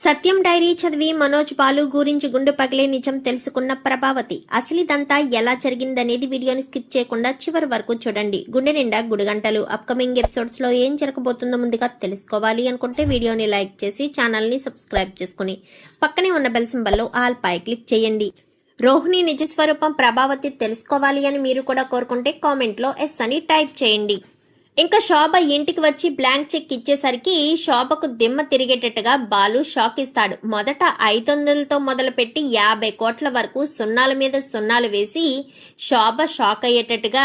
సత్యం dairy చదివి మనోజ్ బాలు గురించి గుండె పగిలే నిజం తెలుసుకున్న ప్రభావతి. అసలు ఇదంతా ఎలా జరిగిందనేది వీడియోని స్కిప్ చేయకుండా చివరి వరకు చూడండి. గుండె నిండా గుడిగంటలు. అప్కమింగ్ ఎపిసోడ్స్ లో ఏం జరగబోతుందో ముందుగా తెలుసుకోవాలి అనుకుంటే వీడియోని లైక్ చేసి ఛానల్ ని సబ్స్క్రైబ్ చేసుకుని పక్కనే ఉన్న బెల్ సింబల్లో ఆల్ పై క్లిక్ చేయండి. రోహిణి నిజస్వరూపం ప్రభావతి తెలుసుకోవాలి అని మీరు కూడా కోరుకుంటే కామెంట్ లో ఎస్ అని టైప్ చేయండి. ఇంకా శోభ ఇంటికి వచ్చి బ్లాంక్ చెక్ ఇచ్చేసరికి శోభకు దిమ్మ తిరిగేటట్టుగా బాలు షాక్ ఇస్తాడు. మొదట 500తో మొదలుపెట్టి 50 కోట్ల వరకు సున్నాల మీద సున్నాలు వేసి శోభ షాక్ అయ్యేటట్టుగా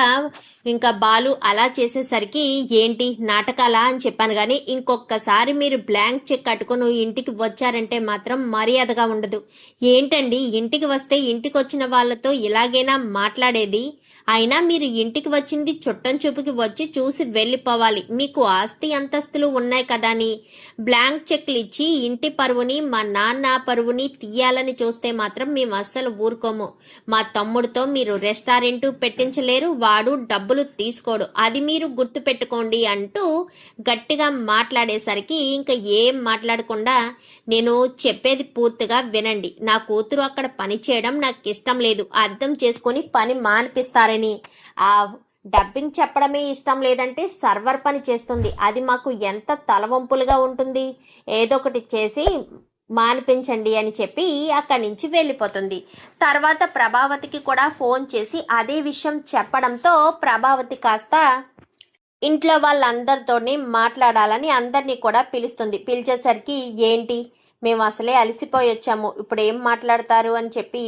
ఇంకా బాలు అలా చేసేసరికి ఏంటి నాటకాలా అని చెప్పాను కానీ ఇంకొకసారి మీరు బ్లాంక్ చెక్ కట్టుకుని ఇంటికి వచ్చారంటే మాత్రం మర్యాదగా ఉండదు. ఏంటండి ఇంటికి వస్తే ఇంటికి వచ్చిన వాళ్ళతో ఇలాగైనా మాట్లాడేది? అయినా మీరు ఇంటికి వచ్చింది చుట్టం చూపుకి వచ్చి చూసి వెళ్ళిపోవాలి. మీకు ఆస్తి అంతస్తులు ఉన్నాయి కదా అని బ్లాంక్ చెక్లు ఇచ్చి ఇంటి పరువుని మా నాన్న పరువుని తీయాలని చూస్తే మాత్రం మేము అస్సలు ఊరుకోము. మా తమ్ముడితో మీరు రెస్టారెంట్ పెట్టించలేరు, వాడు డబ్బులు తీసుకోడు, అది మీరు గుర్తు పెట్టుకోండి అంటూ గట్టిగా మాట్లాడేసరికి ఇంకా ఏం మాట్లాడకుండా నేను చెప్పేది పూర్తిగా వినండి. నా కూతురు అక్కడ పని చేయడం నాకు ఇష్టం లేదు, అర్థం చేసుకుని పని మానిపిస్తారని. ఆ డబ్బింగ్ చెప్పడమే ఇష్టం లేదంటే సర్వర్ పని చేస్తుంది, అది మాకు ఎంత తలవంపులుగా ఉంటుంది. ఏదో ఒకటి చేసి మానిపించండి అని చెప్పి అక్కడి నుంచి వెళ్ళిపోతుంది. తర్వాత ప్రభావతికి కూడా ఫోన్ చేసి అదే విషయం చెప్పడంతో ప్రభావతి కాస్త ఇంట్లో వాళ్ళందరితోని మాట్లాడాలని అందరినీ కూడా పిలుస్తుంది. పిలిచేసరికి ఏంటి మేము అసలే అలసిపోయి వచ్చాము, ఇప్పుడు ఏం మాట్లాడతారు అని చెప్పి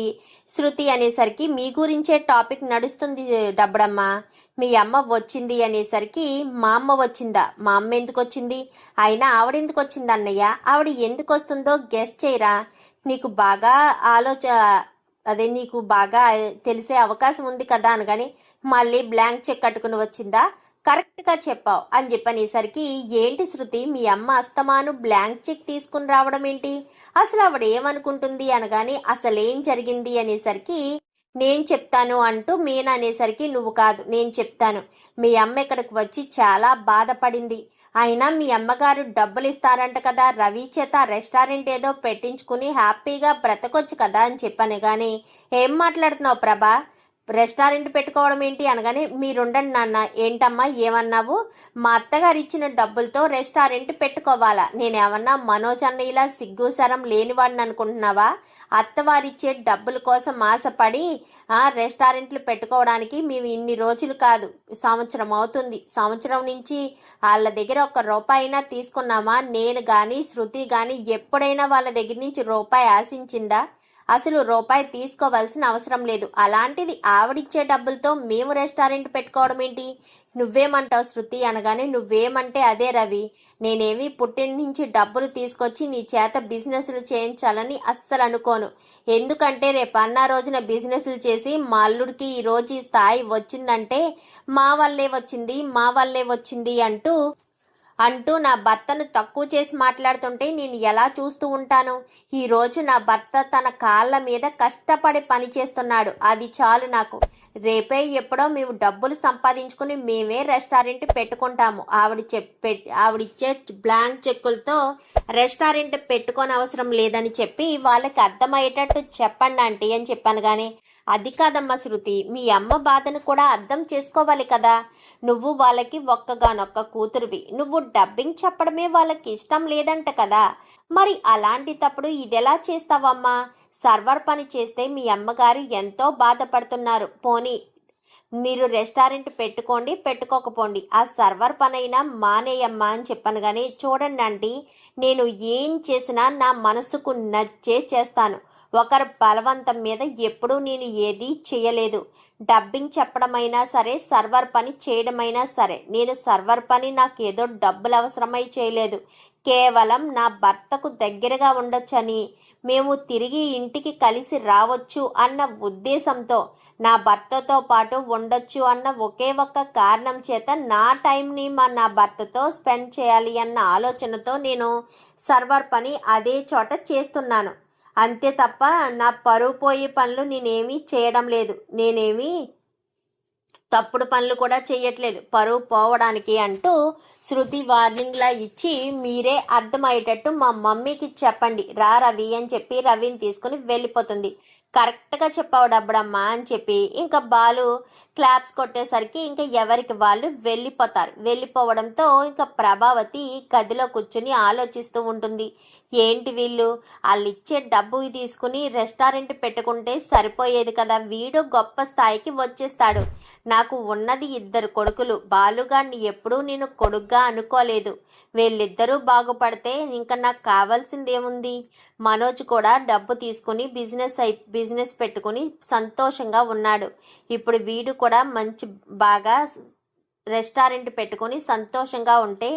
శృతి అనేసరికి మీ గురించే టాపిక్ నడుస్తుంది డబ్బడమ్మ. మీ అమ్మ వచ్చింది అనేసరికి మా అమ్మ వచ్చిందా? మా అమ్మ ఎందుకు వచ్చింది? అయినా ఆవిడెందుకు వచ్చింది అన్నయ్య? ఆవిడ ఎందుకు వస్తుందో గెస్ చేయరా? నీకు బాగా నీకు బాగా తెలిసే అవకాశం ఉంది కదా అనగాని మళ్ళీ బ్లాంక్ చెక్ కట్టుకుని వచ్చిందా? కరెక్ట్గా చెప్పావు అని చెప్పనేసరికి ఏంటి శృతి మీ అమ్మ అస్తమాను బ్లాంక్ చెక్ తీసుకుని రావడం ఏంటి? అసలు ఆవిడ ఏమనుకుంటుంది అనగాని అసలేం జరిగింది అనేసరికి నేను చెప్తాను అంటూ మీనా అనేసరికి నువ్వు కాదు నేను చెప్తాను. మీ అమ్మ ఇక్కడికి వచ్చి చాలా బాధపడింది. అయినా మీ అమ్మగారు డబ్బులు ఇస్తారంట కదా, రవి చేత రెస్టారెంట్ ఏదో పెట్టించుకుని హ్యాపీగా బ్రతకొచ్చు కదా అని చెప్పాను. కానీ ఏం మాట్లాడుతున్నావు ప్రభా? రెస్టారెంట్ పెట్టుకోవడం ఏంటి అనగానే మీరుండండి నాన్న. ఏంటమ్మా ఏమన్నావు? మా అత్తగారు ఇచ్చిన డబ్బులతో రెస్టారెంట్ పెట్టుకోవాలా? నేనేమన్నా మనోజ్ అన్నయ్యలా సిగ్గుసరం లేనివాడిని అనుకుంటున్నావా? అత్తవారిచ్చే డబ్బుల కోసం ఆశపడి రెస్టారెంట్లు పెట్టుకోవడానికి మేము ఇన్ని రోజులు కాదు, సంవత్సరం అవుతుంది. సంవత్సరం నుంచి వాళ్ళ దగ్గర ₹1 అయినా తీసుకున్నామా? నేను కానీ శృతి కానీ ఎప్పుడైనా వాళ్ళ దగ్గర నుంచి రూపాయి ఆశించిందా? అసలు రూపాయి తీసుకోవాల్సిన అవసరం లేదు. అలాంటిది ఆవిడిచ్చే డబ్బులతో మేము రెస్టారెంట్ పెట్టుకోవడం ఏంటి? నువ్వేమంటావు శృతి అనగానే నువ్వేమంటే అదే రవి. నేనేమి పుట్టిన నుంచి డబ్బులు తీసుకొచ్చి నీ చేత బిజినెస్లు చేయించాలని అస్సలు అనుకోను. ఎందుకంటే రేపు అన్న రోజున బిజినెస్లు చేసి మా అల్లుడికి ఈరోజు ఈ స్థాయి వచ్చిందంటే మా వల్లే వచ్చింది అంటూ నా భర్తను తక్కువ చేసి మాట్లాడుతుంటే నేను ఎలా చూస్తూ ఉంటాను? ఈరోజు నా భర్త తన కాళ్ళ మీద కష్టపడి పని చేస్తున్నాడు, అది చాలు నాకు. రేపే ఎప్పుడో మేము డబ్బులు సంపాదించుకుని మేమే రెస్టారెంట్ పెట్టుకుంటాము. ఆవిడిచ్చే బ్లాంక్ చెక్కులతో రెస్టారెంట్ పెట్టుకోని అవసరం లేదని చెప్పి వాళ్ళకి అర్థమయ్యేటట్టు చెప్పండి ఆంటీ అని చెప్పాను. కానీ అది కాదమ్మా శృతి, మీ అమ్మ బాధను కూడా అర్థం చేసుకోవాలి కదా. నువ్వు వాళ్ళకి ఒక్కగానొక్క కూతురువి, నువ్వు డబ్బింగ్ చెప్పడమే వాళ్ళకి ఇష్టం లేదంట కదా. మరి అలాంటి తప్పుడు ఇదెలా చేస్తావమ్మా? సర్వర్ పని చేస్తే మీ అమ్మగారు ఎంతో బాధపడుతున్నారు. పోనీ మీరు రెస్టారెంట్ పెట్టుకోండి, పెట్టుకోకపోండి, ఆ సర్వర్ పనైనా మానేయమ్మా అని చెప్పాను. కానీ చూడండి ఆంటీ, నేను ఏం చేసినా నా మనసుకు నచ్చే చేస్తాను. ఒకరు బలవంతం మీద ఎప్పుడూ నేను ఏదీ చేయలేదు. డబ్బింగ్ చెప్పడమైనా సరే, సర్వర్ పని చేయడమైనా సరే, నేను సర్వర్ పని నాకేదో డబ్బులు అవసరమై చేయలేదు. కేవలం నా భర్తకు దగ్గరగా ఉండొచ్చని, మేము తిరిగి ఇంటికి కలిసి రావచ్చు అన్న ఉద్దేశంతో, నా భర్తతో పాటు ఉండొచ్చు అన్న ఒకే ఒక్క కారణం చేత నా టైంని నా భర్తతో స్పెండ్ చేయాలి అన్న ఆలోచనతో నేను సర్వర్ పని అదే చోట చేస్తున్నాను. అంతే తప్ప నా పరువు పోయే పనులు నేనేమీ చేయడం లేదు. నేనేమి తప్పుడు పనులు కూడా చెయ్యట్లేదు పరువు పోవడానికి అంటూ శృతి వార్నింగ్లా ఇచ్చి మీరే అర్థమయ్యేటట్టు మా మమ్మీకి చెప్పండి రా రవి అని చెప్పి రవిని తీసుకుని వెళ్ళిపోతుంది. కరెక్ట్గా చెప్పావు డబ్బడమ్మా అని చెప్పి ఇంకా బాలు క్లాప్స్ కొట్టేసరికి ఇంకా ఎవరికి వాళ్ళు వెళ్ళిపోవడంతో ఇంకా ప్రభావతి గదిలో కూర్చుని ఆలోచిస్తూ ఉంటుంది. ఏంటి వీళ్ళు వాళ్ళు ఇచ్చే డబ్బు తీసుకుని రెస్టారెంట్ పెట్టుకుంటే సరిపోయేది కదా, వీడు గొప్ప స్థాయికి వచ్చేస్తాడు. నాకు ఉన్నది 2 కొడుకులు, బాలుగాడిని ఎప్పుడూ నేను కొడుగ్గా అనుకోలేదు. వీళ్ళిద్దరూ బాగుపడితే ఇంకా నాకు కావాల్సింది ఏముంది. మనోజ్ కూడా డబ్బు తీసుకుని బిజినెస్ పెట్టుకుని సంతోషంగా ఉన్నాడు. ఇప్పుడు వీడు కూడా బాగా రెస్టారెంట్ పెట్టుకొని సంతోషంగా ఉంటే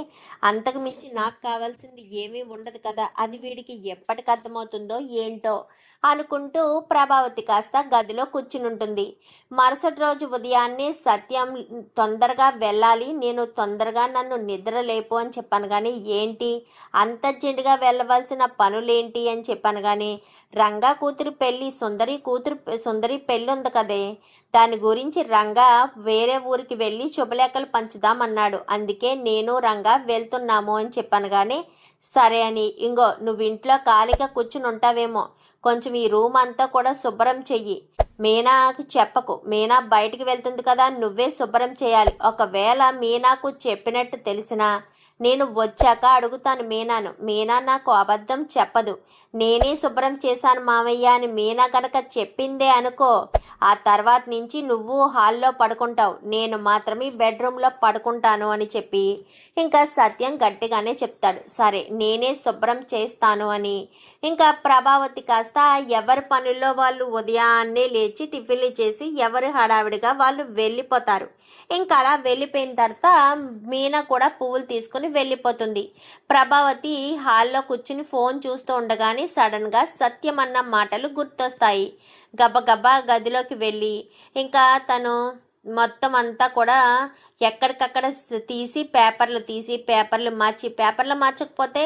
అంతకు మించి నాకు కావాల్సింది ఏమీ ఉండదు కదా. అది వీడికి ఎప్పటికి అర్థమవుతుందో ఏంటో అనుకుంటూ ప్రభావతి కాస్త గదిలో కూర్చునుంటుంది. మరుసటి రోజు ఉదయాన్నే సత్యం తొందరగా వెళ్ళాలి, నేను తొందరగా నన్ను నిద్ర లేపు అని చెప్పాను కానీ ఏంటి అంత అర్జెంటుగా వెళ్ళవలసిన పనులేంటి అని చెప్పాను కానీ రంగా కూతురు పెళ్ళి సుందరి పెళ్ళి ఉంది కదే, దాని గురించి రంగా వేరే ఊరికి వెళ్ళి శుభలేఖలు పంచుదామన్నాడు. అందుకే నేను రంగా వెళ్తున్నాము అని చెప్పాను కానీ సరే అని ఇంగో నువ్వు ఇంట్లో ఖాళీగా కూర్చుని ఉంటావేమో, కొంచెం ఈ రూమ్ అంతా కూడా శుభ్రం చెయ్యి. మీనాకి చెప్పకు, మీనా బయటికి వెళ్తుంది కదా, నువ్వే శుభ్రం చేయాలి. ఒకవేళ మీనాకు చెప్పినట్టు తెలిసినా నేను వచ్చాక అడుగుతాను మీనాను. మీనా నాకు అబద్ధం చెప్పదు. నేనే శుభ్రం చేశాను మావయ్య అని మీనా కనుక చెప్పిందే అనుకో, ఆ తర్వాత నుంచి నువ్వు హాల్లో పడుకుంటావు, నేను మాత్రమే బెడ్రూమ్లో పడుకుంటాను అని చెప్పి ఇంకా సత్యం గట్టిగానే చెప్తాడు. సరే నేనే శుభ్రం చేస్తాను అని ఇంకా ప్రభావతి కాస్త ఎవరి పనుల్లో వాళ్ళు ఉదయాన్నే లేచి టిఫిన్లు చేసి ఎవరి హడావిడిగా వాళ్ళు వెళ్ళిపోతారు. ఇంకా అలా వెళ్ళిపోయిన తర్వాత మీనా కూడా పువ్వులు తీసుకుని వెళ్ళిపోతుంది. ప్రభావతి హాల్లో కూర్చుని ఫోన్ చూస్తూ ఉండగానే సడన్గా సత్యం అన్న మాటలు గుర్తొస్తాయి. గబగబా గదిలోకి వెళ్ళి ఇంకా తను మొత్తం అంతా కూడా ఎక్కడికక్కడ పేపర్లు మార్చకపోతే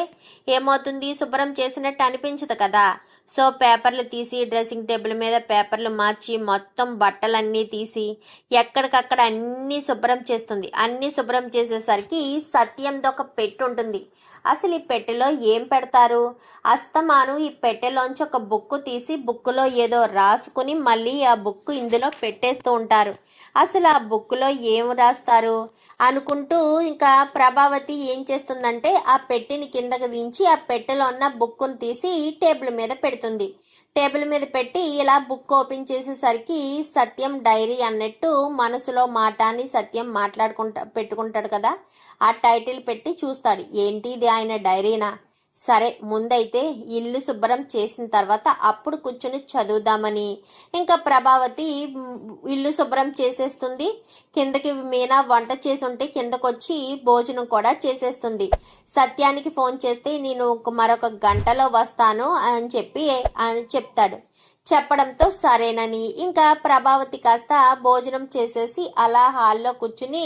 ఏమవుతుంది, శుభ్రం చేసినట్టు అనిపించదు కదా. సో పేపర్లు తీసి డ్రెస్సింగ్ టేబుల్ మీద పేపర్లు మార్చి మొత్తం బట్టలన్నీ తీసి ఎక్కడికక్కడ అన్నీ శుభ్రం చేస్తుంది. అన్నీ శుభ్రం చేసేసరికి సత్యంతో ఒక పెట్టె ఉంటుంది. అసలు ఈ పెట్టెలో ఏం పెడతారు? అస్తమాను ఈ పెట్టెలోంచి ఒక బుక్కు తీసి బుక్కులో ఏదో రాసుకుని మళ్ళీ ఆ బుక్కు ఇందులో పెట్టేస్తూ ఉంటారు. అసలు ఆ బుక్కులో ఏం రాస్తారు అనుకుంటూ ఇంకా ప్రభావతి ఏం చేస్తుందంటే ఆ పెట్టెని కిందకి దించి ఆ పెట్టెలో ఉన్న బుక్కును తీసి టేబుల్ మీద పెడుతుంది. టేబుల్ మీద పెట్టి ఇలా బుక్ ఓపెన్ చేసేసరికి సత్యం డైరీ అన్నట్టు మనసులో మాట అని సత్యం పెట్టుకుంటాడు కదా, ఆ టైటిల్ పెట్టి చూస్తాడు. ఏంటి ఇది, ఆయన డైరీనా? సరే ముందైతే ఇల్లు శుభ్రం చేసిన తర్వాత అప్పుడు కూర్చుని చదువుదామని ఇంకా ప్రభావతి ఇల్లు శుభ్రం చేసేస్తుంది. కిందకి మీనా వంట చేసి ఉంటే కిందకొచ్చి భోజనం కూడా చేసేస్తుంది. సత్యానికి ఫోన్ చేస్తే నేను మరొక గంటలో వస్తాను అని చెప్తాడు. చెప్పడంతో సరేనని ఇంకా ప్రభావతి కాస్త భోజనం చేసేసి అలా హాల్లో కూర్చుని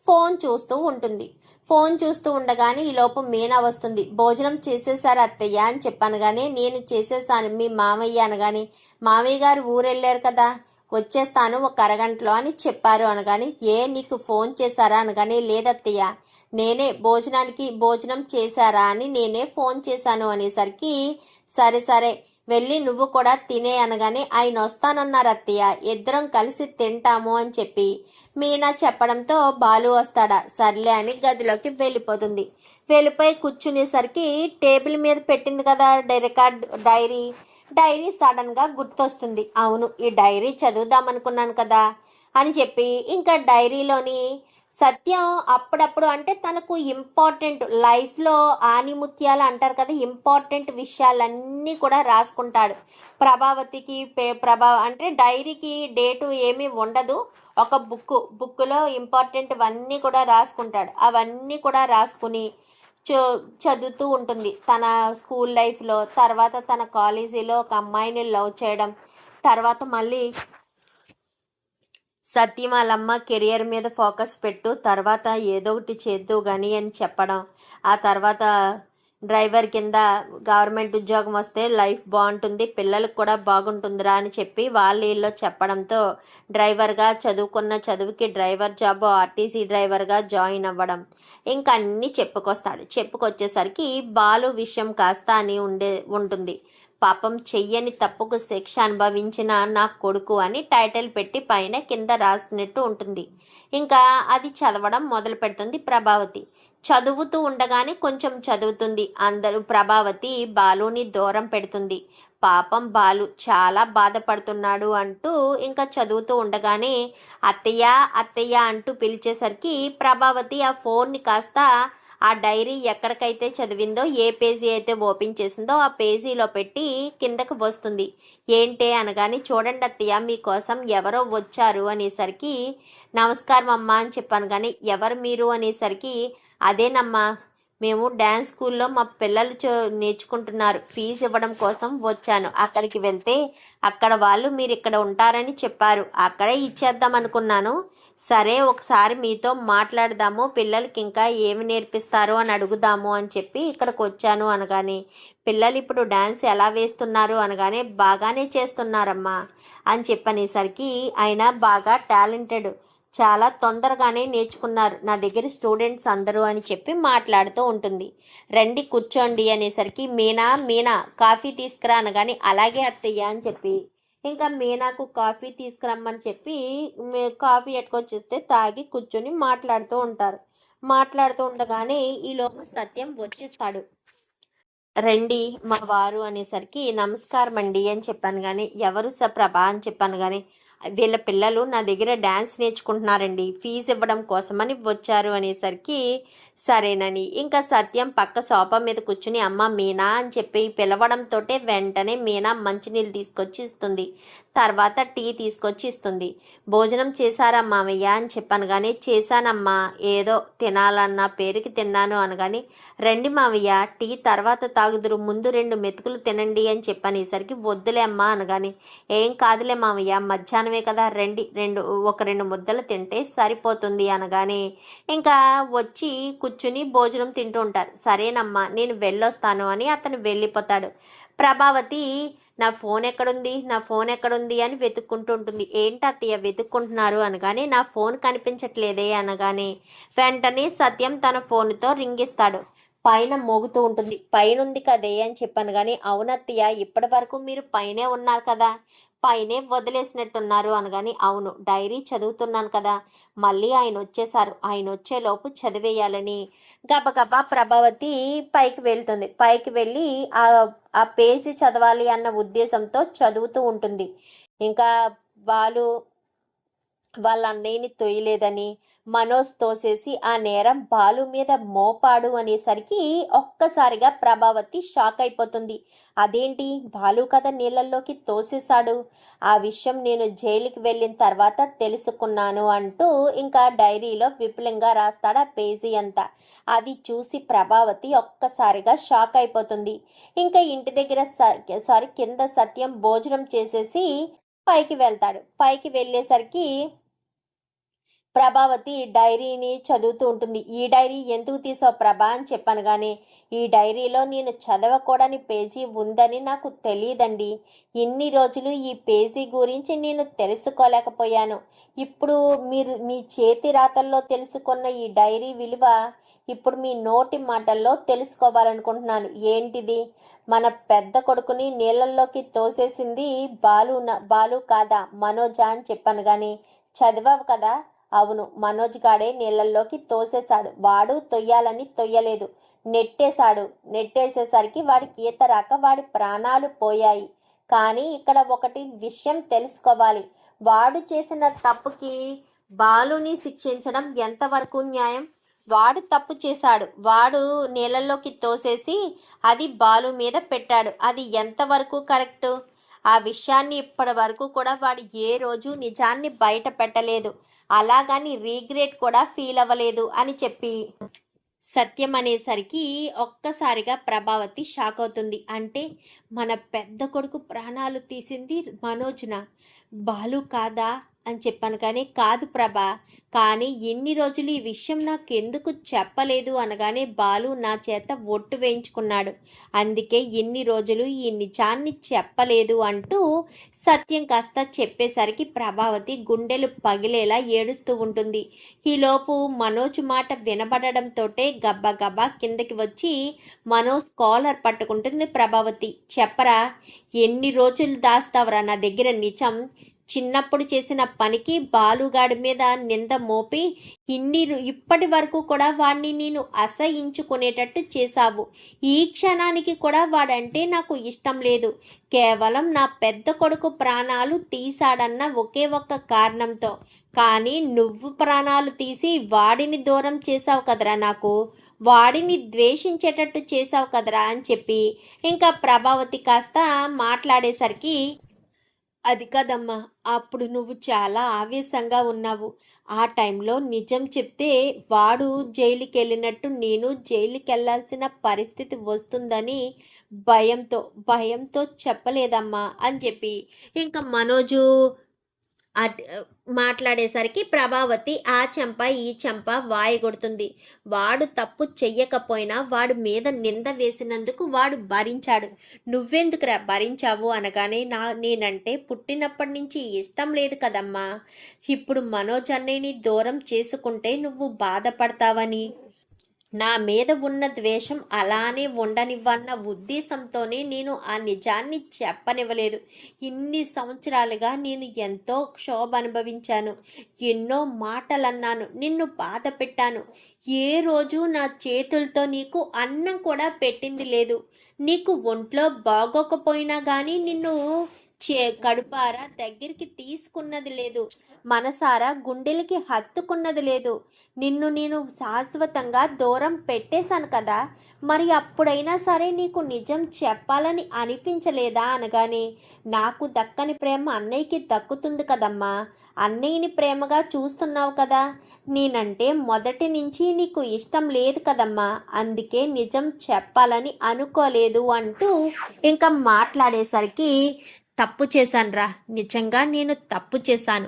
ఫోన్ చూస్తూ ఉంటుంది. ఫోన్ చూస్తూ ఉండగానే ఈలోపు మీనా వస్తుంది. భోజనం చేసేసారు అత్తయ్య అని చెప్పాను కానీ నేను చేసేసాను మీ మామయ్య అనగాని, మామయ్య గారు ఊరెళ్ళారు కదా, వచ్చేస్తాను ఒక అరగంటలో అని చెప్పారు అనగాని, నీకు ఫోన్ చేశారా అనగాని, లేదత్తయ్య నేనే భోజనం చేశారా అని నేనే ఫోన్ చేశాను అనేసరికి సరే వెళ్ళి నువ్వు కూడా తినే అనగానే, ఆయన వస్తానన్నారు అత్తయ్య, ఇద్దరం కలిసి తింటాము అని చెప్పి మీనా చెప్పడంతో బాలు వస్తాడా, సర్లే అని గదిలోకి వెళ్ళిపోతుంది. వెళ్ళిపోయి కూర్చునేసరికి టేబుల్ మీద పెట్టింది కదా డైరీ సడన్గా గుర్తొస్తుంది. అవును ఈ డైరీ చదువుదామనుకున్నాను కదా అని చెప్పి ఇంకా డైరీలోని సత్యం అప్పుడప్పుడు అంటే తనకు ఇంపార్టెంట్ లైఫ్లో ఆనిముత్యాలు అంటారు కదా, ఇంపార్టెంట్ విషయాలన్నీ కూడా రాసుకుంటాడు. ప్రభావతికి అంటే డైరీకి డేటు ఏమీ ఉండదు, ఒక బుక్లో ఇంపార్టెంట్ అవన్నీ కూడా రాసుకుంటాడు. అవన్నీ కూడా రాసుకుని చదువుతూ ఉంటుంది. తన స్కూల్ లైఫ్లో, తర్వాత తన కాలేజీలో ఒక అమ్మాయిని లవ్ చేయడం, తర్వాత మళ్ళీ సత్యం వాళ్ళమ్మ కెరియర్ మీద ఫోకస్ పెట్టు, తర్వాత ఏదో ఒకటి చేద్దు కానీ అని చెప్పడం, ఆ తర్వాత డ్రైవర్ కింద గవర్నమెంట్ ఉద్యోగం వస్తే లైఫ్ బాగుంటుంది, పిల్లలకు కూడా బాగుంటుందిరా అని చెప్పి వీళ్ళు చెప్పడంతో డ్రైవర్గా చదువుకున్న చదువుకి డ్రైవర్ జాబ్ ఆర్టీసీ డ్రైవర్గా జాయిన్ అవ్వడం ఇంకా అన్నీ చెప్పుకొచ్చేసరికి బాలు విషయం కాస్త అని ఉంటుంది. పాపం చెయ్యని తప్పుకు శిక్ష అనుభవించిన నా కొడుకు అని టైటిల్ పెట్టి పైన కింద రాసినట్టు ఉంటుంది. ఇంకా అది చదవడం మొదలు పెడుతుంది ప్రభావతి. చదువుతూ ఉండగానే కొంచెం చదువుతుంది. ప్రభావతి బాలుని దూరం పెడుతుంది. పాపం బాలు చాలా బాధపడుతున్నాడు అంటూ ఇంకా చదువుతూ ఉండగానే అత్తయ్య అత్తయ్య అంటూ పిలిచేసరికి ప్రభావతి ఆ ఫోన్ని కాస్త ఆ డైరీ ఎక్కడికైతే చదివిందో, ఏ పేజీ అయితే ఓపెన్ చేసిందో ఆ పేజీలో పెట్టి కిందకు వస్తుంది. ఏంటే అనగానే, చూడండి అత్తయ్య మీకోసం ఎవరో వచ్చారు అనేసరికి, నమస్కారం అమ్మా అని చెప్పాను. కానీ ఎవరు మీరు అనేసరికి, అదేనమ్మా మేము డ్యాన్స్ స్కూల్లో మా పిల్లలు నేర్చుకుంటున్నారు, ఫీజు ఇవ్వడం కోసం వచ్చాను. అక్కడికి వెళ్తే అక్కడ వాళ్ళు మీరు ఇక్కడ ఉంటారని చెప్పారు, అక్కడే ఇచ్చేద్దాం అనుకున్నాను. సరే ఒకసారి మీతో మాట్లాడదాము, పిల్లలకి ఇంకా ఏమి నేర్పిస్తారు అని అడుగుదాము అని చెప్పి ఇక్కడికి వచ్చాను అనగానే, పిల్లలు ఇప్పుడు డ్యాన్స్ ఎలా వేస్తున్నారు అనగానే, బాగానే చేస్తున్నారమ్మా అని చెప్పనేసరికి, ఆయన బాగా టాలెంటెడ్, చాలా తొందరగానే నేర్చుకున్నారు నా దగ్గర స్టూడెంట్స్ అందరూ అని చెప్పి మాట్లాడుతూ ఉంటుంది. రండి కూర్చోండి అనేసరికి, మీనా కాఫీ తీసుకురా అనగానే, అలాగే అత్తయ్య అని చెప్పి ఇంకా మీనాకు కాఫీ తీసుకురమ్మని చెప్పి కాఫీ ఎట్టుకొచ్చేస్తే తాగి కూర్చొని మాట్లాడుతూ ఉండగానే ఈలోపు సత్యం వచ్చేస్తాడు. రండి మా వారు అనేసరికి, నమస్కారం అండి అని చెప్పాను. కానీ ఎవరు ప్రభ అని చెప్పాను. కానీ వీళ్ళ పిల్లలు నా దగ్గర డ్యాన్స్ నేర్చుకుంటున్నారండి, ఫీజు ఇవ్వడం కోసమని వచ్చారు అనేసరికి, సరేనని ఇంకా సత్యం పక్క సోఫా మీద కూర్చుని అమ్మ మీనా అని చెప్పి పిలవడంతో వెంటనే మీనా మంచినీళ్ళు తీసుకొచ్చి ఇస్తుంది. తర్వాత టీ తీసుకొచ్చి ఇస్తుంది. భోజనం చేశారా మామయ్య అని చెప్పాను. కానీ చేశానమ్మా, ఏదో తినాలన్న పేరుకి తిన్నాను అనగాని, రండి మామయ్య టీ తర్వాత తాగుదురు, ముందు 2 మెతుకులు తినండి అని చెప్పనేసరికి, వద్దులే అమ్మా అనగాని, ఏం కాదులే మామయ్య మధ్యాహ్నమే కదా, రండి 2 ముద్దలు తింటే సరిపోతుంది అనగానే ఇంకా వచ్చి కూర్చుని భోజనం తింటూ ఉంటారు. సరేనమ్మా నేను వెళ్ళొస్తాను అని అతను వెళ్ళిపోతాడు. ప్రభావతి నా ఫోన్ ఎక్కడుంది అని వెతుక్కుంటూ ఉంటుంది. ఏంటి అత్తయ్య వెతుక్కుంటున్నారు అనగానే, నా ఫోన్ కనిపించట్లేదే అనగానే వెంటనే సత్యం తన ఫోన్తో రింగిస్తాడు. పైన మోగుతూ ఉంటుంది. పైనుంది కదే అని చెప్పాను. కానీ అవునత్తయ్య ఇప్పటి వరకు మీరు పైనే ఉన్నారు కదా, పైనే వదిలేసినట్టున్నారు అనగాని, అవును డైరీ చదువుతున్నాను కదా, మళ్ళీ ఆయన వచ్చేసారు, ఆయన వచ్చేలోపు చదివేయాలని గబగబా ప్రభావతి పైకి వెళ్తుంది. పైకి వెళ్ళి ఆ పేజీ చదవాలి అన్న ఉద్దేశంతో చదువుతూ ఉంటుంది. ఇంకా వాళ్ళ అన్నయ్యని తొయ్యలేదని మనోజ్ తోసేసి ఆ నేరం బాలు మీద మోపాడు అనేసరికి ఒక్కసారిగా ప్రభావతి షాక్ అయిపోతుంది. అదేంటి, బాలు కదా నీళ్ళల్లోకి తోసేశాడు, ఆ విషయం నేను జైలుకి వెళ్ళిన తర్వాత తెలుసుకున్నాను అంటూ ఇంకా డైరీలో విపులంగా రాస్తాడు ఆ పేజీ అంతా. అది చూసి ప్రభావతి ఒక్కసారిగా షాక్ అయిపోతుంది. ఇంకా ఇంటి దగ్గర కింద సత్యం భోజనం చేసేసి పైకి వెళ్తాడు. పైకి వెళ్ళేసరికి ప్రభావతి డైరీని చదువుతూ ఉంటుంది. ఈ డైరీ ఎందుకు తీసావు ప్రభా అని చెప్పాను. కానీ ఈ డైరీలో నేను చదవకూడని పేజీ ఉందని నాకు తెలియదండి. ఇన్ని రోజులు ఈ పేజీ గురించి నేను తెలుసుకోలేకపోయాను. ఇప్పుడు మీరు మీ చేతి రాతల్లో తెలుసుకున్న ఈ డైరీ విలువ ఇప్పుడు మీ నోటి మాటల్లో తెలుసుకోవాలనుకుంటున్నాను. ఏంటిది, మన పెద్ద కొడుకుని నీళ్ళల్లోకి తోసేసింది బాలు కాదా మనోజా అని చెప్పాను. కానీ చదివావు కదా, అవును మనోజ్ గాడే నీళ్ళల్లోకి తోసేశాడు. వాడు తొయ్యాలని తొయ్యలేదు, నెట్టేసేసరికి వాడికి ఈత రాక వాడి ప్రాణాలు పోయాయి. కానీ ఇక్కడ ఒకటి విషయం తెలుసుకోవాలి, వాడు చేసిన తప్పుకి బాలుని శిక్షించడం ఎంతవరకు న్యాయం? వాడు తప్పు చేశాడు, వాడు నీళ్ళల్లోకి తోసేసి అది బాలు మీద పెట్టాడు, అది ఎంతవరకు కరెక్టు? ఆ విషయాన్ని ఇప్పటి వరకు కూడా వాడు ఏ రోజు నిజాన్ని బయట పెట్టలేదు, అలాగని రీగ్రెట్ కూడా ఫీల్ అవ్వలేదు అని చెప్పి సత్యం అనేసరికి ఒక్కసారిగా ప్రభావతి షాక్ అవుతుంది. అంటే మన పెద్ద కొడుకు ప్రాణాలు తీసింది మనోజ్న, బాలు కాదా అని చెప్పాను. కానీ కాదు ప్రభా, కానీ ఎన్ని రోజులు ఈ విషయం నాకెందుకు చెప్పలేదు అనగానే బాలు నా చేత ఒట్టు వేయించుకున్నాడు. అందుకే ఎన్ని రోజులు ఈ నిజాన్ని చెప్పలేదు అంటూ సత్యం కాస్త చెప్పేసరికి ప్రభావతి గుండెలు పగిలేలా ఏడుస్తూ ఉంటుంది. ఈలోపు మనోజ్ మాట వినబడడంతోటే గబ్బా కిందకి వచ్చి మనోజ్ కాలర్ పట్టుకుంటుంది ప్రభావతి. చెప్పరా, ఎన్ని రోజులు దాస్తావరా నా దగ్గర నిజం? చిన్నప్పుడు చేసిన పనికి బాలుగాడి మీద నింద మోపి ఇప్పటి వరకు కూడా వాడిని నేను అసహించుకునేటట్టు చేశావు. ఈ క్షణానికి కూడా వాడంటే నాకు ఇష్టం లేదు. కేవలం నా పెద్ద కొడుకు ప్రాణాలు తీశాడన్న ఒకే ఒక్క కారణంతో. కానీ నువ్వు ప్రాణాలు తీసి వాడిని దూరం చేశావు కదరా నాకు, వాడిని ద్వేషించేటట్టు చేశావు కదరా అని చెప్పి ఇంకా ప్రభావతి కాస్త మాట్లాడేసరికి, అది కదమ్మా, అప్పుడు నువ్వు చాలా ఆవేశంగా ఉన్నావు. ఆ టైంలో నిజం చెప్తే వాడు జైలుకి వెళ్ళినట్టు నేను జైలుకి వెళ్ళాల్సిన పరిస్థితి వస్తుందని భయంతో చెప్పలేదమ్మా అని చెప్పి ఇంకా మనోజు మాట్లాడేసరికి ప్రభావతి ఆ చెంప ఈ చెంప వాయగొడుతుంది. వాడు తప్పు చెయ్యకపోయినా వాడు మీద నింద వేసినందుకు వాడు భరించాడు. నువ్వెందుకురా భరించావు అనగానే నేనంటే పుట్టినప్పటి నుంచి ఇష్టం లేదు కదమ్మా. ఇప్పుడు మనోజ్ అన్నయ్యని దూరం చేసుకుంటే నువ్వు బాధపడతావని, నా మీద ఉన్న ద్వేషం అలానే ఉండనివ్వన్న ఉద్దేశంతోనే నేను ఆ నిజాన్ని చెప్పనివ్వలేదు. ఇన్ని సంవత్సరాలుగా నేను ఎంతో క్షోభ అనుభవించాను, ఎన్నో మాటలన్నాను, నిన్ను బాధ పెట్టాను. ఏ రోజు నా చేతులతో నీకు అన్నం కూడా పెట్టింది లేదు. నీకు ఒంట్లో బాగోకపోయినా కానీ నిన్ను కడుపారా దగ్గరికి తీసుకున్నది లేదు, మనసారా గుండెలకి హత్తుకున్నది లేదు. నిన్ను నేను శాశ్వతంగా దూరం పెట్టేశాను కదా, మరి అప్పుడైనా సరే నీకు నిజం చెప్పాలని అనిపించలేదా అనగానే, నాకు దక్కని ప్రేమ అన్నయ్యకి దక్కుతుంది కదమ్మా, అన్నయ్యని ప్రేమగా చూస్తున్నావు కదా, నేనంటే మొదటి నుంచి నీకు ఇష్టం లేదు కదమ్మా, అందుకే నిజం చెప్పాలని అనుకోలేదు అంటూ ఇంకా మాట్లాడేసరికి, తప్పు చేశానురా, నిజంగా నేను తప్పు చేశాను.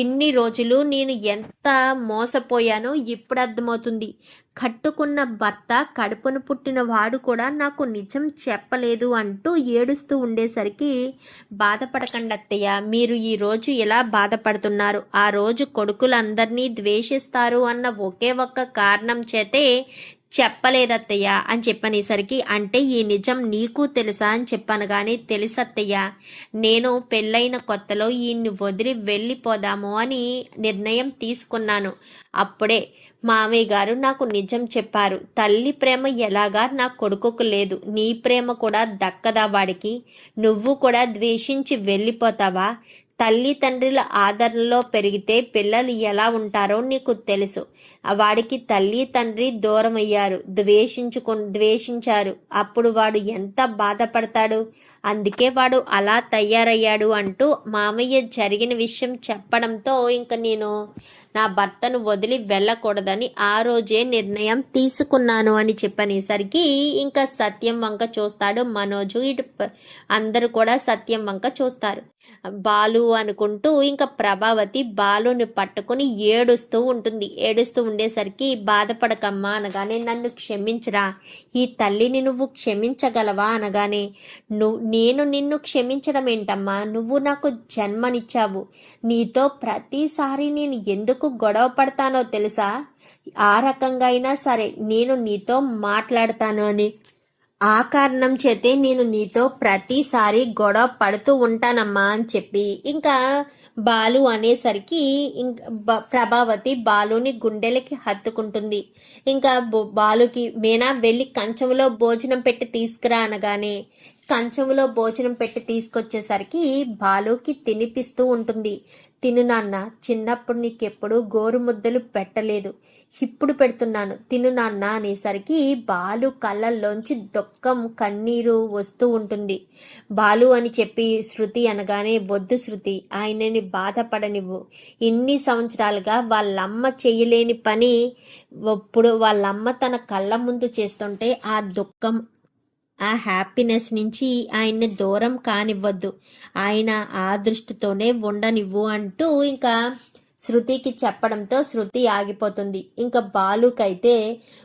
ఇన్ని రోజులు నేను ఎంత మోసపోయానో ఇప్పుడు అర్థమవుతుంది. కట్టుకున్న భర్త, కడుపును పుట్టిన వాడు కూడా నాకు నిజం చెప్పలేదు అంటూ ఏడుస్తూ ఉండేసరికి, బాధపడకండి అత్తయ్య, మీరు ఈరోజు ఎలా బాధపడుతున్నారు, ఆ రోజు కొడుకులందరినీ ద్వేషిస్తారు అన్న ఒకే ఒక్క కారణం చేతే చెప్పలేదత్తయ్య అని చెప్పనేసరికి, అంటే ఈ నిజం నీకు తెలుసా అని చెప్పాను. కానీ తెలుసత్తయ్య, నేను పెళ్ళైన కొత్తలో ఈయన్ని వదిలి వెళ్ళిపోదాము అని నిర్ణయం తీసుకున్నాను. అప్పుడే మామయ్య గారు నాకు నిజం చెప్పారు. తల్లి ప్రేమ ఎలాగా నా కొడుకుకు లేదు, నీ ప్రేమ కూడా దక్కదా వాడికి, నువ్వు కూడా ద్వేషించి వెళ్ళిపోతావా? తల్లి తండ్రుల ఆదరణలో పెరిగితే పిల్లలు ఎలా ఉంటారో నీకు తెలుసు. వాడికి తల్లి తండ్రి దూరం అయ్యారు, ద్వేషించారు, అప్పుడు వాడు ఎంత బాధపడతాడు. అందుకే వాడు అలా తయారయ్యాడు అంటూ మామయ్య జరిగిన విషయం చెప్పడంతో ఇంక నేను నా భర్తను వదిలి వెళ్ళకూడదని ఆ రోజే నిర్ణయం తీసుకున్నాను అని చెప్పనేసరికి ఇంకా సత్యం వంక చూస్తాడు మనోజు. ఇటు అందరూ కూడా సత్యం వంక చూస్తారు. బాలు అనుకుంటూ ఇంకా ప్రభావతి బాలుని పట్టుకుని ఏడుస్తూ ఉంటుంది. ఏడుస్తూ ఉండేసరికి, బాధపడకమ్మా అనగానే, నన్ను క్షమించరా, ఈ తల్లిని నువ్వు క్షమించగలవా అనగానే, నేను నిన్ను క్షమించడం ఏంటమ్మా, నువ్వు నాకు జన్మనిచ్చావు, నీతో ప్రతిసారి నేను ఎందుకు గొడవ పడతానో తెలుసా, ఆ రకంగా అయినా సరే నేను నీతో మాట్లాడతాను అని, ఆ కారణం చేతే నేను నీతో ప్రతిసారి గొడవ పడుతూ ఉంటానమ్మా అని చెప్పి ఇంకా బాలు అనేసరికి ప్రభావతి బాలుని గుండెలకి హత్తుకుంటుంది. ఇంకా బాలుకి, మీనా వెళ్ళి కంచంలో భోజనం పెట్టి తీసుకురా అనగానే కంచంలో భోజనం పెట్టి తీసుకొచ్చేసరికి బాలుకి తినిపిస్తూ ఉంటుంది. తిను నాన్న, చిన్నప్పుడు నీకెప్పుడు గోరు ముద్దలు పెట్టలేదు, ఇప్పుడు పెడుతున్నాను, తిను నాన్న అనేసరికి బాలు కళ్ళల్లోంచి దుఃఖం కన్నీరు వస్తూ ఉంటుంది. బాలు అని చెప్పి శృతి అనగానే, వద్దు శృతి, ఆయనని బాధపడనివ్వు, ఇన్ని సంవత్సరాలుగా వాళ్ళమ్మ చేయలేని పని ఇప్పుడు వాళ్ళమ్మ తన కళ్ళ ముందు చేస్తుంటే ఆ దుఃఖం ఆ హ్యాపీనెస్ నుంచి ఆయన్ని దూరం కానివ్వద్దు, ఆయన ఆ దృష్టితోనే ఉండనివ్వు అంటూ ఇంకా శృతికి చెప్పడంతో శృతి ఆగిపోతుంది. ఇంకా బాలుకైతే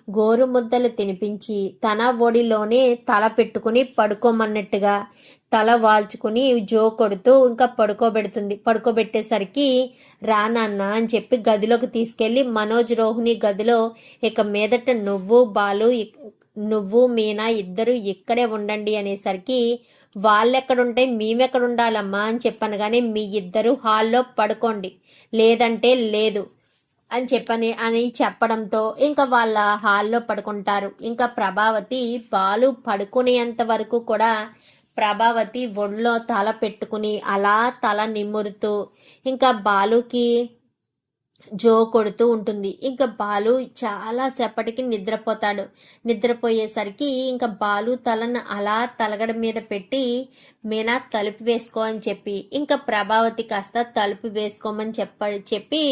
గోరు ముద్దలు తినిపించి తన ఒడిలోనే తల పెట్టుకుని పడుకోమన్నట్టుగా తల వాల్చుకుని జో కొడుతూ ఇంకా పడుకోబెట్టేసరికి రా నాన్న అని చెప్పి గదిలోకి తీసుకెళ్లి మనోజ్ రోహిణి గదిలో ఇక మీదట నువ్వు మీనా ఇద్దరు ఇక్కడే ఉండండి అనేసరికి వాళ్ళెక్కడుంటే మేమెక్కడ ఉండాలమ్మా అని చెప్పాను, కానీ మీ ఇద్దరు హాల్లో పడుకోండి లేదంటే లేదు అని చెప్పడంతో ఇంకా వాళ్ళ హాల్లో పడుకుంటారు. ఇంకా ప్రభావతి బాలు పడుకునేంత వరకు కూడా ప్రభావతి ఒళ్ళో తల పెట్టుకుని అలా తల నిమురుతూ ఇంకా బాలుకి జో కొడుతూ ఉంటుంది. ఇంకా బాలు చాలా సేపటికి నిద్రపోయేసరికి ఇంకా బాలు తలను అలా తలగడ మీద పెట్టి మీనా తలుపు వేసుకో అని చెప్పి ఇంకా ప్రభావతి కాస్త తలుపు వేసుకోమని చెప్పి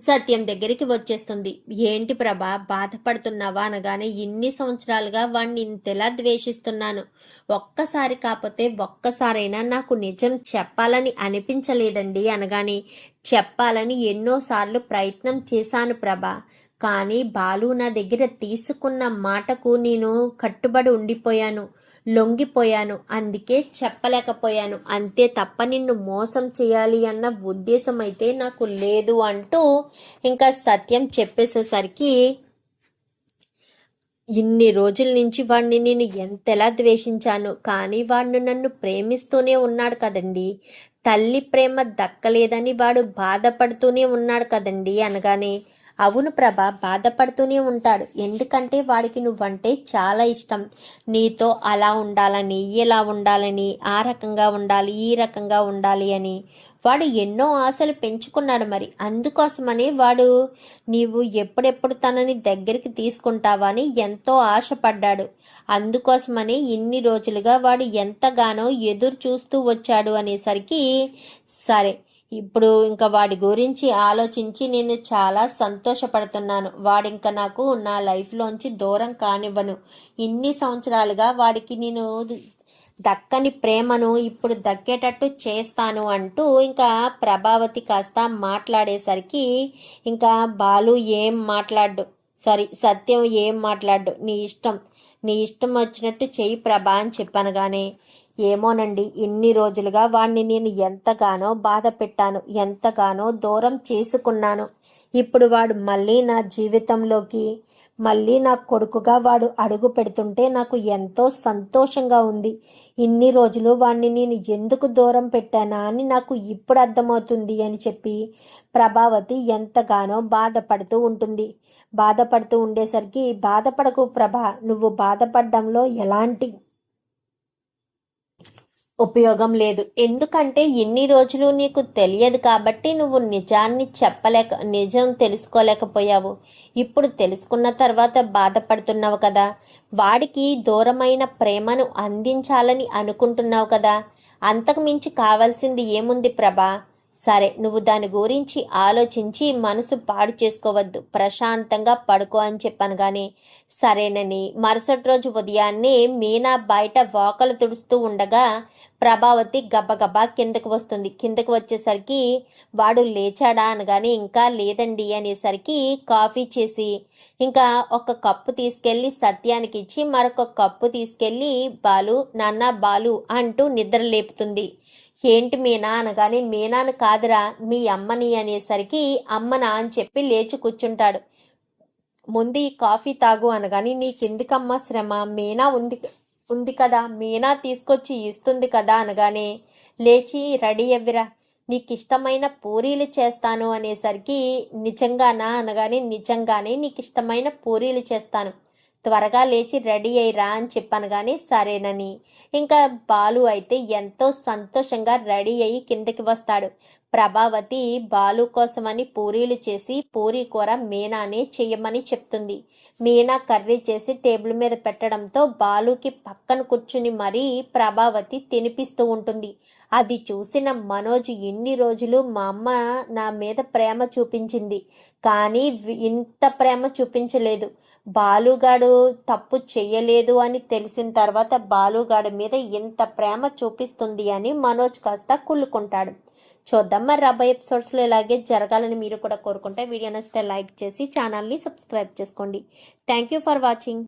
సత్యం దగ్గరికి వచ్చేస్తుంది. ఏంటి ప్రభా బాధపడుతున్నావా అనగానే ఇన్ని సంవత్సరాలుగా వాడిని ఇంతలా ద్వేషిస్తున్నాను, ఒక్కసారి కాకపోతే ఒక్కసారైనా నాకు నిజం చెప్పాలని అనిపించలేదండి అనగానే చెప్పాలని ఎన్నోసార్లు ప్రయత్నం చేశాను ప్రభా, కానీ బాలు నా దగ్గర తీసుకున్న మాటకు నేను కట్టుబడి ఉండిపోయాను, లొంగిపోయాను, అందుకే చెప్పలేకపోయాను, అంతే తప్ప నిన్ను మోసం చేయాలి అన్న ఉద్దేశం అయితే నాకు లేదు అంటూ ఇంకా సత్యం చెప్పేసేసరికి ఇన్ని రోజుల నుంచి వాడిని నేను ఎంతలా ద్వేషించాను, కానీ వాడు నన్ను ప్రేమిస్తూనే ఉన్నాడు కదండి, తల్లి ప్రేమ దక్కలేదని వాడు బాధపడుతూనే ఉన్నాడు కదండి అనగానే అవును ప్రభ, బాధపడుతూనే ఉంటాడు, ఎందుకంటే వాడికి నువ్వంటే చాలా ఇష్టం, నీతో అలా ఉండాలని ఇలా ఉండాలని ఆ రకంగా ఉండాలి ఈ రకంగా ఉండాలి అని వాడు ఎన్నో ఆశలు పెంచుకున్నాడు. మరి అందుకోసమని వాడు నీవు ఎప్పుడెప్పుడు తనని దగ్గరికి తీసుకుంటావా అని ఎంతో ఆశపడ్డాడు, అందుకోసమని ఇన్ని రోజులుగా వాడు ఎంతగానో ఎదురు చూస్తూ వచ్చాడు అనేసరికి సరే ఇప్పుడు ఇంకా వాడి గురించి ఆలోచించి నేను చాలా సంతోషపడుతున్నాను, వాడింక నాకు నా లైఫ్లోంచి దూరం కానివ్వను, ఇన్ని సంవత్సరాలుగా వాడికి నేను దక్కని ప్రేమను ఇప్పుడు దక్కేటట్టు చేస్తాను అంటూ ఇంకా ప్రభావతి కాస్త మాట్లాడేసరికి ఇంకా బాలు సత్యం ఏం మాట్లాడు, నీ ఇష్టం వచ్చినట్టు చెయ్యి ప్రభా అని చెప్పనగానే ఏమోనండి, ఇన్ని రోజులుగా వాడిని నేను ఎంతగానో బాధ పెట్టాను, ఎంతగానో దూరం చేసుకున్నాను, ఇప్పుడు వాడు మళ్ళీ నా జీవితంలోకి మళ్ళీ నా కొడుకుగా వాడు అడుగు పెడుతుంటే నాకు ఎంతో సంతోషంగా ఉంది, ఇన్ని రోజులు వాడిని నేను ఎందుకు దూరం పెట్టానా అని నాకు ఇప్పుడు అర్థమవుతుంది అని చెప్పి ప్రభావతి ఎంతగానో బాధపడుతూ ఉండేసరికి బాధపడకు ప్రభా, నువ్వు బాధపడడంలో ఎలాంటి ఉపయోగం లేదు, ఎందుకంటే ఇన్ని రోజులు నీకు తెలియదు కాబట్టి నువ్వు నిజం తెలుసుకోలేకపోయావు, ఇప్పుడు తెలుసుకున్న తర్వాత బాధపడుతున్నావు కదా, వాడికి దూరమైన ప్రేమను అందించాలని అనుకుంటున్నావు కదా, అంతకు మించి కావాల్సింది ఏముంది ప్రభా, సరే నువ్వు దాని గురించి ఆలోచించి మనసు పాడు చేసుకోవద్దు, ప్రశాంతంగా పడుకో అని చెప్పాను. కానీ సరేనని మరుసటి రోజు ఉదయాన్నే మీనా బయట వాకలు తుడుస్తూ ఉండగా ప్రభావతి గబగబా కిందకు వచ్చేసరికి వాడు లేచాడా అనగానే ఇంకా లేదండి అనేసరికి కాఫీ చేసి ఇంకా ఒక కప్పు తీసుకెళ్లి సత్యానికి ఇచ్చి మరొక కప్పు తీసుకెళ్లి నాన్న బాలు అంటూ నిద్ర లేపుతుంది. ఏంటి మీనా అనగానే మీనాను కాదురా మీ అమ్మని అనేసరికి అమ్మనా అని చెప్పి లేచి కూర్చుంటాడు. ముందు ఈ కాఫీ తాగు అనగాని నీకెందుకమ్మా శ్రమ, మీనా ఉంది కదా, మీనా తీసుకొచ్చి ఇస్తుంది కదా అనగానే లేచి రెడీ అవ్విరా, నీకిష్టమైన పూరీలు చేస్తాను అనేసరికి నిజంగానా అనగానే నిజంగానే నీకిష్టమైన పూరీలు చేస్తాను, త్వరగా లేచి రెడీ అయ్యిరా అని చెప్పాను. కానీ సరేనని ఇంకా బాలు అయితే ఎంతో సంతోషంగా రెడీ అయ్యి కిందకి వస్తాడు. ప్రభావతి బాలు కోసమని పూరీలు చేసి పూరీ కూర మీనానే చెయ్యమని చెప్తుంది. మీనా కర్రీ చేసి టేబుల్ మీద పెట్టడంతో బాలుకి పక్కన కూర్చుని మరీ ప్రభావతి తినిపిస్తూ ఉంటుంది. అది చూసిన మనోజ్ ఇన్ని రోజులు మా అమ్మ నా మీద ప్రేమ చూపించింది, కానీ ఇంత ప్రేమ చూపించలేదు. బాలుగాడు తప్పు చెయ్యలేదు అని తెలిసిన తర్వాత బాలుగాడి మీద ఇంత ప్రేమ చూపిస్తుంది అని మనోజ్ కాస్త కుళ్ళుకుంటాడు. చూద్దాం మరి రాబోయే ఎపిసోడ్స్లో ఇలాగే జరగాలని మీరు కూడా కోరుకుంటే వీడియో నచ్చితే లైక్ చేసి ఛానల్ని సబ్స్క్రైబ్ చేసుకోండి. Thank you for watching.